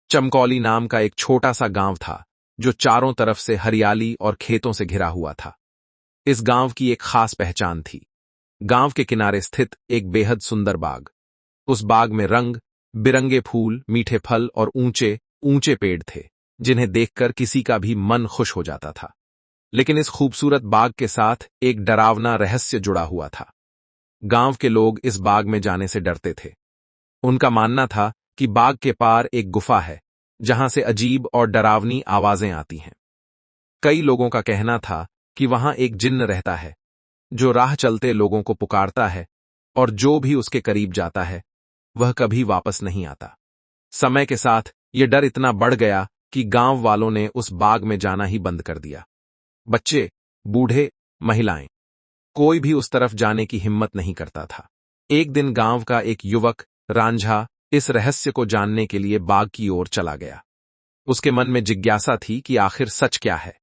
चमकौली नाम का एक छोटा सा गांव था जो चारों तरफ से हरियाली और खेतों से घिरा हुआ था। इस गांव की एक खास पहचान थी। गांव के किनारे स्थित एक बेहद सुंदर बाग। उस बाग में रंग बिरंगे फूल, मीठे फल और ऊंचे ऊंचे पेड़ थे, जिन्हें देखकर किसी का भी मन खुश हो जाता था। लेकिन इस खूबसूरत बाग के साथ एक डरावना रहस्य जुड़ा हुआ था। गांव के लोग इस बाग में जाने से डरते थे। उनका मानना था कि बाग के पार एक गुफा है, जहां से अजीब और डरावनी आवाजें आती हैं। कई लोगों का कहना था कि वहां एक जिन्न रहता है, जो राह चलते लोगों को पुकारता है, और जो भी उसके करीब जाता है वह कभी वापस नहीं आता। समय के साथ यह डर इतना बढ़ गया कि गांव वालों ने उस बाग में जाना ही बंद कर दिया। बच्चे, बूढ़े, महिलाएं, कोई भी उस तरफ जाने की हिम्मत नहीं करता था। एक दिन गांव का एक युवक रांझा इस रहस्य को जानने के लिए बाग की ओर चला गया। उसके मन में जिज्ञासा थी कि आखिर सच क्या है।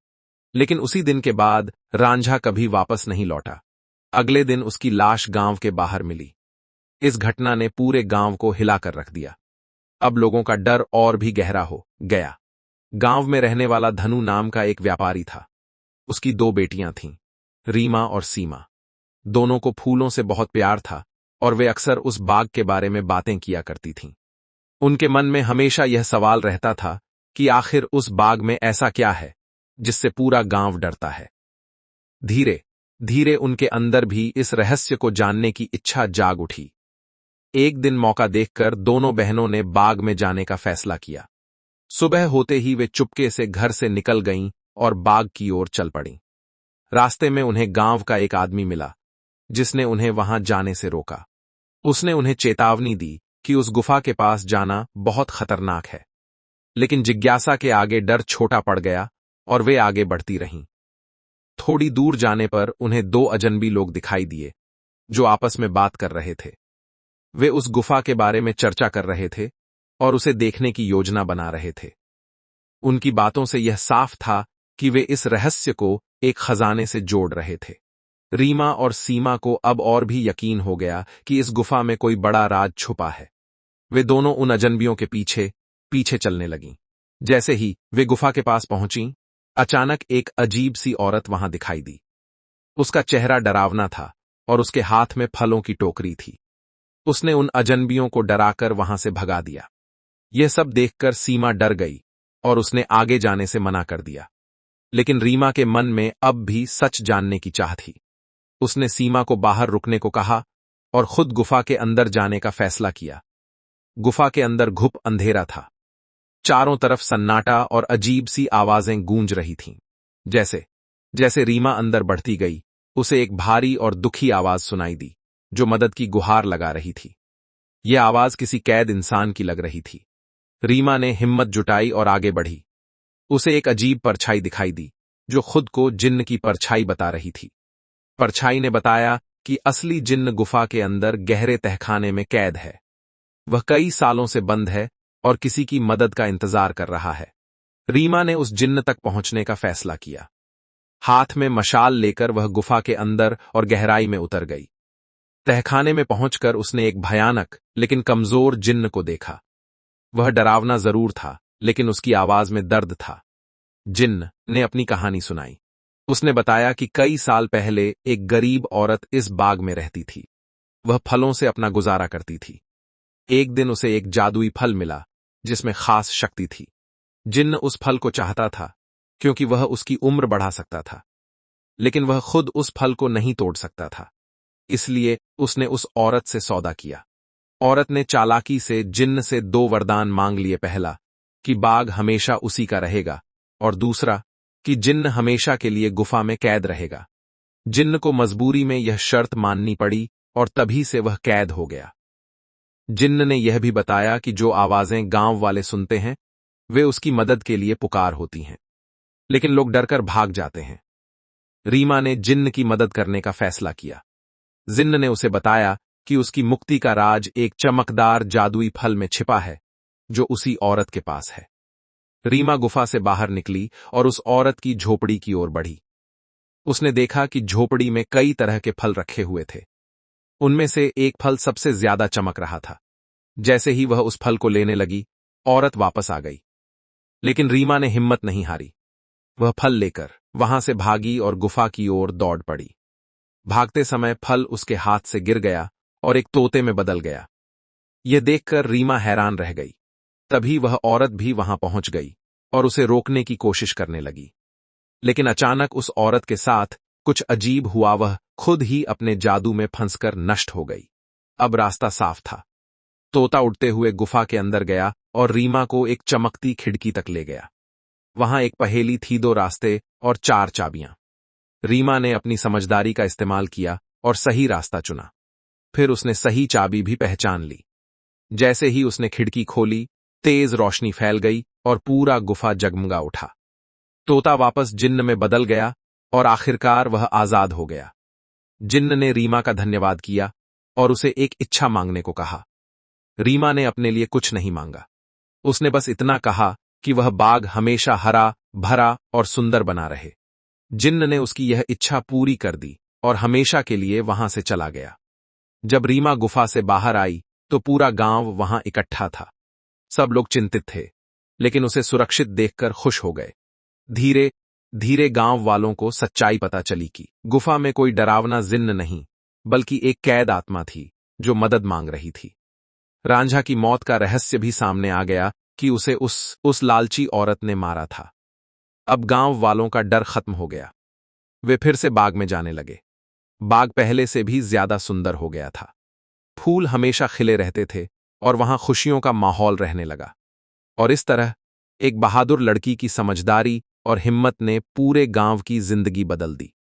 लेकिन उसी दिन के बाद रांझा कभी वापस नहीं लौटा। अगले दिन उसकी लाश गांव के बाहर मिली। इस घटना ने पूरे गांव को हिलाकर रख दिया। अब लोगों का डर और भी गहरा हो गया। गांव में रहने वाला धनु नाम का एक व्यापारी था। उसकी 2 बेटियां थीं, रीमा और सीमा। दोनों को फूलों से बहुत प्यार था और वे अक्सर उस बाग के बारे में बातें किया करती थीं। उनके मन में हमेशा यह सवाल रहता था कि आखिर उस बाग में ऐसा क्या है जिससे पूरा गांव डरता है। धीरे धीरे उनके अंदर भी इस रहस्य को जानने की इच्छा जाग उठी। एक दिन मौका देखकर दोनों बहनों ने बाग में जाने का फैसला किया। सुबह होते ही वे चुपके से घर से निकल गईं और बाग की ओर चल पड़ीं। रास्ते में उन्हें गांव का एक आदमी मिला, जिसने उन्हें वहां जाने से रोका। उसने उन्हें चेतावनी दी कि उस गुफा के पास जाना बहुत खतरनाक है। लेकिन जिज्ञासा के आगे डर छोटा पड़ गया और वे आगे बढ़ती रहीं। थोड़ी दूर जाने पर उन्हें 2 अजनबी लोग दिखाई दिए, जो आपस में बात कर रहे थे। वे उस गुफा के बारे में चर्चा कर रहे थे और उसे देखने की योजना बना रहे थे। उनकी बातों से यह साफ था कि वे इस रहस्य को एक खजाने से जोड़ रहे थे। रीमा और सीमा को अब और भी यकीन हो गया कि इस गुफा में कोई बड़ा राज छुपा है। वे दोनों उन अजनबियों के पीछे पीछे चलने लगीं। जैसे ही वे गुफा के पास पहुंचीं, अचानक एक अजीब सी औरत वहां दिखाई दी। उसका चेहरा डरावना था और उसके हाथ में फलों की टोकरी थी। उसने उन अजनबियों को डराकर वहां से भगा दिया। यह सब देखकर सीमा डर गई और उसने आगे जाने से मना कर दिया। लेकिन रीमा के मन में अब भी सच जानने की चाह थी। उसने सीमा को बाहर रुकने को कहा और खुद गुफा के अंदर जाने का फैसला किया। गुफा के अंदर घुप अंधेरा था। चारों तरफ सन्नाटा और अजीब सी आवाजें गूंज रही थीं। जैसे जैसे रीमा अंदर बढ़ती गई, उसे एक भारी और दुखी आवाज सुनाई दी, जो मदद की गुहार लगा रही थी। यह आवाज किसी कैद इंसान की लग रही थी। रीमा ने हिम्मत जुटाई और आगे बढ़ी। उसे एक अजीब परछाई दिखाई दी, जो खुद को जिन्न की परछाई बता रही थी। परछाई ने बताया कि असली जिन्न गुफा के अंदर गहरे तहखाने में कैद है। वह कई सालों से बंद है और किसी की मदद का इंतजार कर रहा है। रीमा ने उस जिन्न तक पहुंचने का फैसला किया। हाथ में मशाल लेकर वह गुफा के अंदर और गहराई में उतर गई। तहखाने में पहुंचकर उसने एक भयानक लेकिन कमजोर जिन्न को देखा। वह डरावना जरूर था, लेकिन उसकी आवाज में दर्द था। जिन्न ने अपनी कहानी सुनाई। उसने बताया कि कई साल पहले एक गरीब औरत इस बाग में रहती थी। वह फलों से अपना गुजारा करती थी। एक दिन उसे एक जादुई फल मिला, जिसमें खास शक्ति थी। जिन्न उस फल को चाहता था, क्योंकि वह उसकी उम्र बढ़ा सकता था। लेकिन वह खुद उस फल को नहीं तोड़ सकता था। इसलिए उसने उस औरत से सौदा किया। औरत ने चालाकी से जिन्न से 2 वरदान मांग लिए। पहला, कि बाग हमेशा उसी का रहेगा, और दूसरा, कि जिन्न हमेशा के लिए गुफा में कैद रहेगा। जिन्न को मजबूरी में यह शर्त माननी पड़ी और तभी से वह कैद हो गया। जिन्न ने यह भी बताया कि जो आवाजें गांव वाले सुनते हैं, वे उसकी मदद के लिए पुकार होती हैं, लेकिन लोग डरकर भाग जाते हैं। रीमा ने जिन्न की मदद करने का फैसला किया। जिन्न ने उसे बताया कि उसकी मुक्ति का राज एक चमकदार जादुई फल में छिपा है, जो उसी औरत के पास है। रीमा गुफा से बाहर निकली और उस औरत की झोपड़ी की ओर बढ़ी। उसने देखा कि झोपड़ी में कई तरह के फल रखे हुए थे। उनमें से एक फल सबसे ज्यादा चमक रहा था। जैसे ही वह उस फल को लेने लगी, औरत वापस आ गई, लेकिन रीमा ने हिम्मत नहीं हारी। वह फल लेकर वहां से भागी और गुफा की ओर दौड़ पड़ी। भागते समय फल उसके हाथ से गिर गया और एक तोते में बदल गया। यह देखकर रीमा हैरान रह गई। तभी वह औरत भी वहां पहुंच गई और उसे रोकने की कोशिश करने लगी। लेकिन अचानक उस औरत के साथ कुछ अजीब हुआ, वह खुद ही अपने जादू में फंसकर नष्ट हो गई। अब रास्ता साफ था। तोता उड़ते हुए गुफा के अंदर गया और रीमा को एक चमकती खिड़की तक ले गया। वहां एक पहेली थी, 2 रास्ते और 4 चाबियां। रीमा ने अपनी समझदारी का इस्तेमाल किया और सही रास्ता चुना। फिर उसने सही चाबी भी पहचान ली। जैसे ही उसने खिड़की खोली, तेज रोशनी फैल गई और पूरा गुफा जगमगा उठा। तोता वापस जिन्न में बदल गया और आखिरकार वह आजाद हो गया। जिन्न ने रीमा का धन्यवाद किया और उसे एक इच्छा मांगने को कहा। रीमा ने अपने लिए कुछ नहीं मांगा। उसने बस इतना कहा कि वह बाग हमेशा हरा भरा और सुंदर बना रहे। जिन्न ने उसकी यह इच्छा पूरी कर दी और हमेशा के लिए वहां से चला गया। जब रीमा गुफा से बाहर आई तो पूरा गांव वहां इकट्ठा था। सब लोग चिंतित थे, लेकिन उसे सुरक्षित देखकर खुश हो गए। धीरे धीरे गांव वालों को सच्चाई पता चली कि गुफा में कोई डरावना जिन्न नहीं, बल्कि एक कैद आत्मा थी जो मदद मांग रही थी। रांझा की मौत का रहस्य भी सामने आ गया कि उसे उस लालची औरत ने मारा था। अब गांव वालों का डर खत्म हो गया। वे फिर से बाग में जाने लगे। बाग पहले से भी ज्यादा सुंदर हो गया था। फूल हमेशा खिले रहते थे और वहां खुशियों का माहौल रहने लगा। और इस तरह एक बहादुर लड़की की समझदारी और हिम्मत ने पूरे गांव की जिंदगी बदल दी।